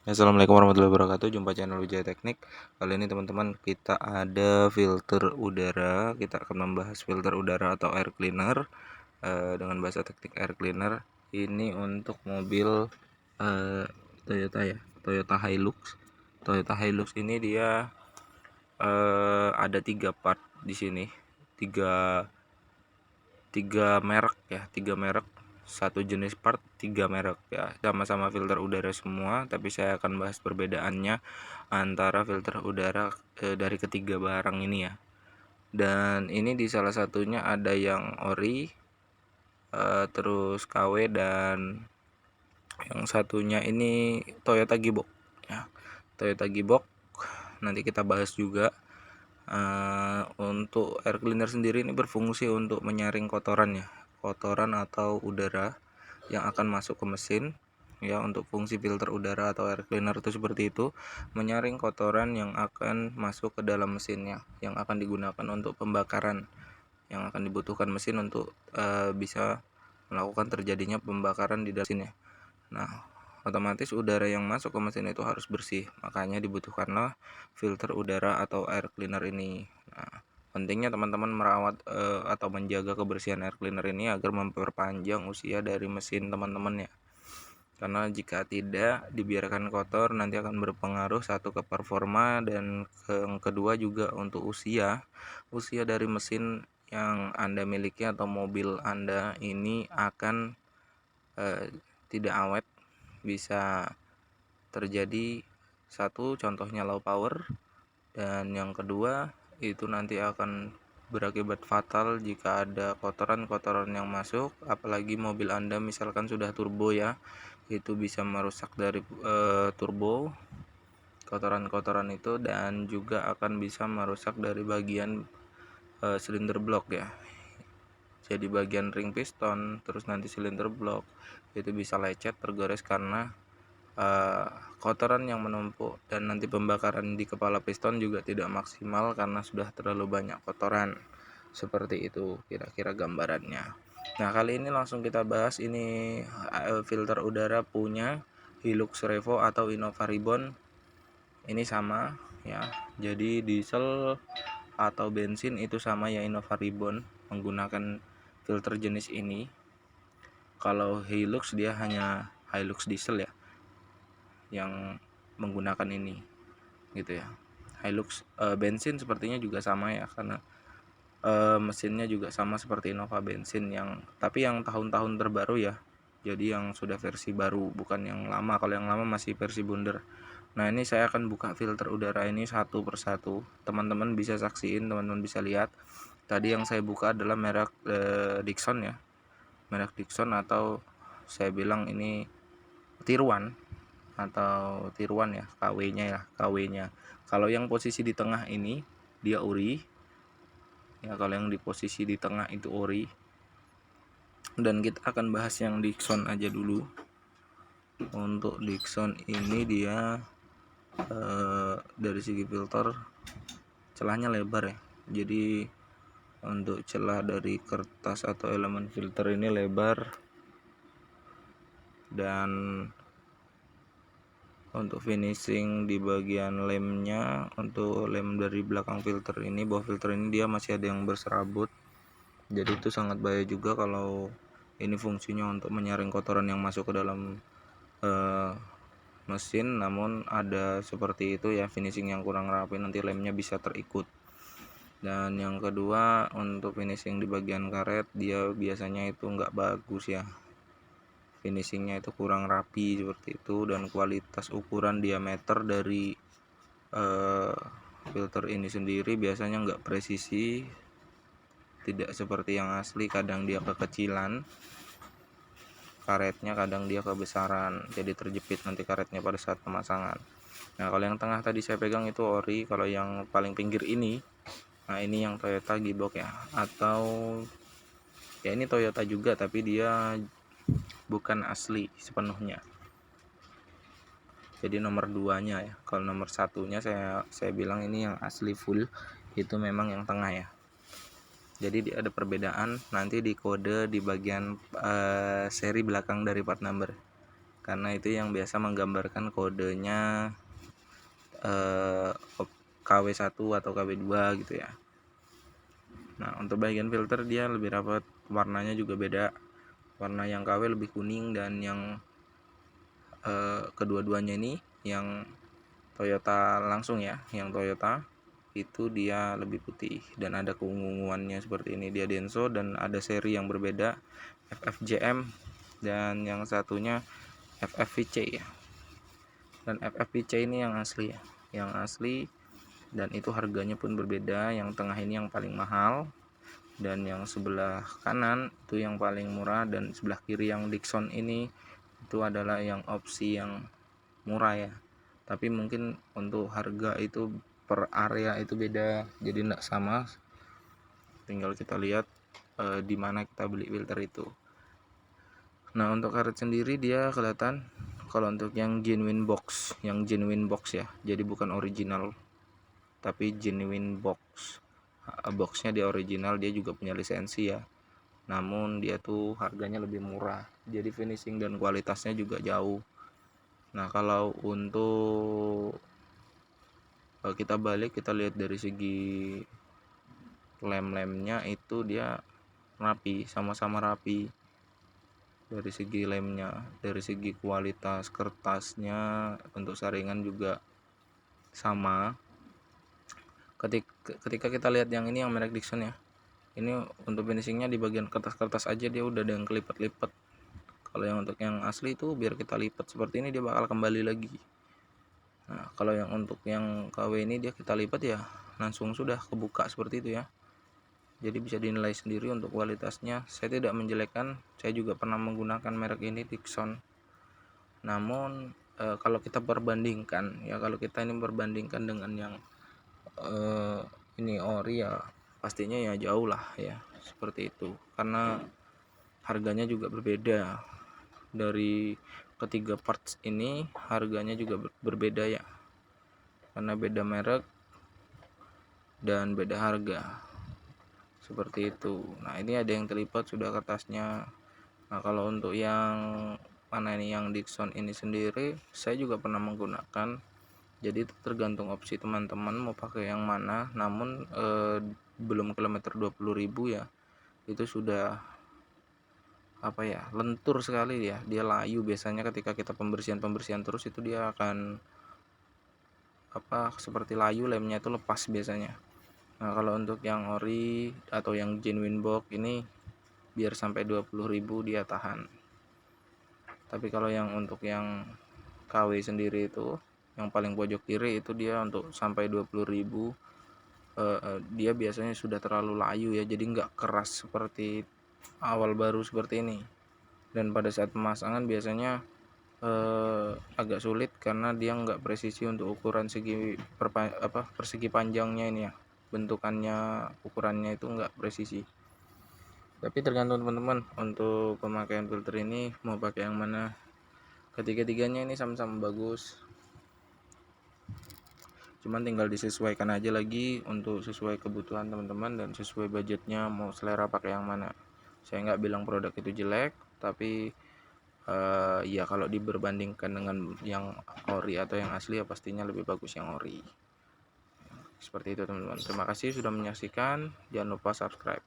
Assalamualaikum warahmatullahi wabarakatuh. Jumpa channel Wijaya Teknik. Kali ini teman-teman kita ada filter udara. Kita akan membahas filter udara atau air cleaner dengan bahasa teknik air cleaner. Ini untuk mobil Toyota ya, Toyota Hilux. Toyota Hilux ini dia ada 3 part di sini, tiga merek ya, 3 merek, satu jenis part, 3 merek ya, sama-sama filter udara semua, tapi saya akan bahas perbedaannya antara filter udara dari ketiga barang ini ya. Dan ini di salah satunya ada yang ori, terus KW, dan yang satunya ini Toyota Gibbok ya. Toyota Gibbok nanti kita bahas juga. Untuk air cleaner sendiri ini berfungsi untuk menyaring kotoran atau udara yang akan masuk ke mesin ya. Untuk fungsi filter udara atau air cleaner itu seperti itu, menyaring kotoran yang akan masuk ke dalam mesinnya, yang akan digunakan untuk pembakaran, yang akan dibutuhkan mesin untuk bisa melakukan terjadinya pembakaran di dalam mesinnya. Nah, otomatis udara yang masuk ke mesin itu harus bersih, makanya dibutuhkanlah filter udara atau air cleaner ini. Nah, pentingnya teman-teman merawat atau menjaga kebersihan air cleaner ini agar memperpanjang usia dari mesin teman-teman ya. Karena jika tidak dibiarkan kotor, nanti akan berpengaruh satu ke performa, dan yang kedua juga untuk usia dari mesin yang Anda miliki atau mobil Anda ini akan tidak awet. Bisa terjadi satu contohnya low power, dan yang kedua itu nanti akan berakibat fatal jika ada kotoran-kotoran yang masuk, apalagi mobil Anda misalkan sudah turbo ya, itu bisa merusak dari turbo kotoran-kotoran itu, dan juga akan bisa merusak dari bagian silinder blok ya. Jadi bagian ring piston, terus nanti silinder blok itu bisa lecet, tergores karena kotoran yang menumpuk, dan nanti pembakaran di kepala piston juga tidak maksimal karena sudah terlalu banyak kotoran. Seperti itu kira-kira gambarannya. Nah, kali ini langsung kita bahas ini filter udara punya Hilux Revo atau Innova Ribbon. Ini sama ya. Jadi diesel atau bensin itu sama ya, Innova Ribbon menggunakan filter jenis ini. Kalau Hilux dia hanya Hilux diesel ya yang menggunakan ini gitu ya. Hilux bensin sepertinya juga sama ya, karena mesinnya juga sama seperti Innova bensin, tapi yang tahun-tahun terbaru ya. Jadi yang sudah versi baru, bukan yang lama. Kalau yang lama masih versi bundar. Nah, ini saya akan buka filter udara ini satu persatu. Teman-teman bisa saksiin, teman-teman bisa lihat. Tadi yang saya buka adalah merek Dixon ya. Merek Dixon, atau saya bilang ini tiruan ya, KW-nya. Kalau yang posisi di tengah ini dia ori ya, kalau yang di posisi di tengah itu ori. Dan kita akan bahas yang Dixon aja dulu. Untuk Dixon ini dia dari segi filter celahnya lebar ya. Jadi untuk celah dari kertas atau elemen filter ini lebar, dan untuk finishing di bagian lemnya, untuk lem dari belakang filter ini, bawah filter ini dia masih ada yang berserabut. Jadi itu sangat bahaya juga kalau ini fungsinya untuk menyaring kotoran yang masuk ke dalam mesin, namun ada seperti itu ya, finishing yang kurang rapi, nanti lemnya bisa terikut. Dan yang kedua, untuk finishing di bagian karet dia biasanya itu enggak bagus ya, finishingnya itu kurang rapi seperti itu. Dan kualitas ukuran diameter dari filter ini sendiri biasanya enggak presisi, tidak seperti yang asli. Kadang dia kekecilan karetnya, kadang dia kebesaran, jadi terjepit nanti karetnya pada saat pemasangan. Nah, kalau yang tengah tadi saya pegang itu ori. Kalau yang paling pinggir ini, nah ini yang Toyota Gibbok ya, atau ya ini Toyota juga tapi dia bukan asli sepenuhnya. Jadi nomor 2-nya ya. Kalau nomor 1-nya saya bilang ini yang asli full, itu memang yang tengah ya. Jadi ada perbedaan nanti di kode di bagian seri belakang dari part number. karena itu yang biasa menggambarkan kodenya KW1 atau KW2 gitu ya. Nah, untuk bagian filter dia lebih rapat, warnanya juga beda. Warna yang KW lebih kuning, dan yang kedua-duanya ini yang Toyota langsung ya, yang Toyota itu dia lebih putih dan ada keunguannya seperti ini. Dia Denso dan ada seri yang berbeda, FFJM dan yang satunya FFVC ya. Dan FFVC ini yang asli ya, yang asli, dan itu harganya pun berbeda. Yang tengah ini yang paling mahal, dan yang sebelah kanan itu yang paling murah, dan sebelah kiri yang Dixon ini itu adalah yang opsi yang murah ya. Tapi mungkin untuk harga itu per area itu beda, jadi tidak sama. Tinggal kita lihat di mana kita beli filter itu. Nah, untuk karet sendiri dia kelihatan kalau untuk yang genuine box ya, jadi bukan original tapi genuine box. Boxnya dia original, dia juga punya lisensi ya, namun dia tuh harganya lebih murah, jadi finishing dan kualitasnya juga jauh. Nah, kalau untuk kita balik, kita lihat dari segi lem-lemnya itu dia rapi, sama-sama rapi dari segi lemnya, dari segi kualitas kertasnya, untuk saringan juga sama. Ketika kita lihat yang ini, yang merek Dixon ya, ini untuk finishingnya di bagian kertas-kertas aja dia udah ada yang kelipat-lipat. Kalau yang untuk yang asli itu biar kita lipat seperti ini dia bakal kembali lagi. Nah, kalau yang untuk yang KW ini dia kita lipat ya langsung sudah kebuka seperti itu ya. Jadi bisa dinilai sendiri untuk kualitasnya. Saya tidak menjelekkan, saya juga pernah menggunakan merek ini, Dixon. Namun kalau kita perbandingkan ya, kalau kita ini perbandingkan dengan yang ini ori ya, pastinya ya jauh lah ya, seperti itu. Karena harganya juga berbeda. Dari ketiga parts ini harganya juga berbeda ya, karena beda merek dan beda harga seperti itu. Nah, ini ada yang terlipat sudah kertasnya. Nah, kalau untuk yang mana ini, yang Dixon ini sendiri saya juga pernah menggunakan, jadi itu tergantung opsi teman-teman mau pakai yang mana. Namun belum kilometer 20.000 ya itu sudah apa ya, lentur sekali ya, dia layu. Biasanya ketika kita pembersihan terus itu dia akan apa, seperti layu, lemnya itu lepas biasanya. Nah, kalau untuk yang ori atau yang genuine box ini biar sampai 20.000 dia tahan. Tapi kalau yang untuk yang KW sendiri itu yang paling pojok kiri itu dia untuk sampai 20.000 dia biasanya sudah terlalu layu ya, jadi nggak keras seperti awal baru seperti ini. Dan pada saat pemasangan biasanya agak sulit karena dia nggak presisi untuk ukuran persegi panjangnya ini ya, bentukannya, ukurannya itu enggak presisi. Tapi tergantung teman-teman untuk pemakaian filter ini mau pakai yang mana. Ketiga-tiganya ini sama-sama bagus, cuman tinggal disesuaikan aja lagi untuk sesuai kebutuhan teman-teman dan sesuai budgetnya mau selera pakai yang mana. Saya nggak bilang produk itu jelek, tapi ya kalau diberbandingkan dengan yang ori atau yang asli ya pastinya lebih bagus yang ori. Seperti itu teman-teman. Terima kasih sudah menyaksikan. Jangan lupa subscribe.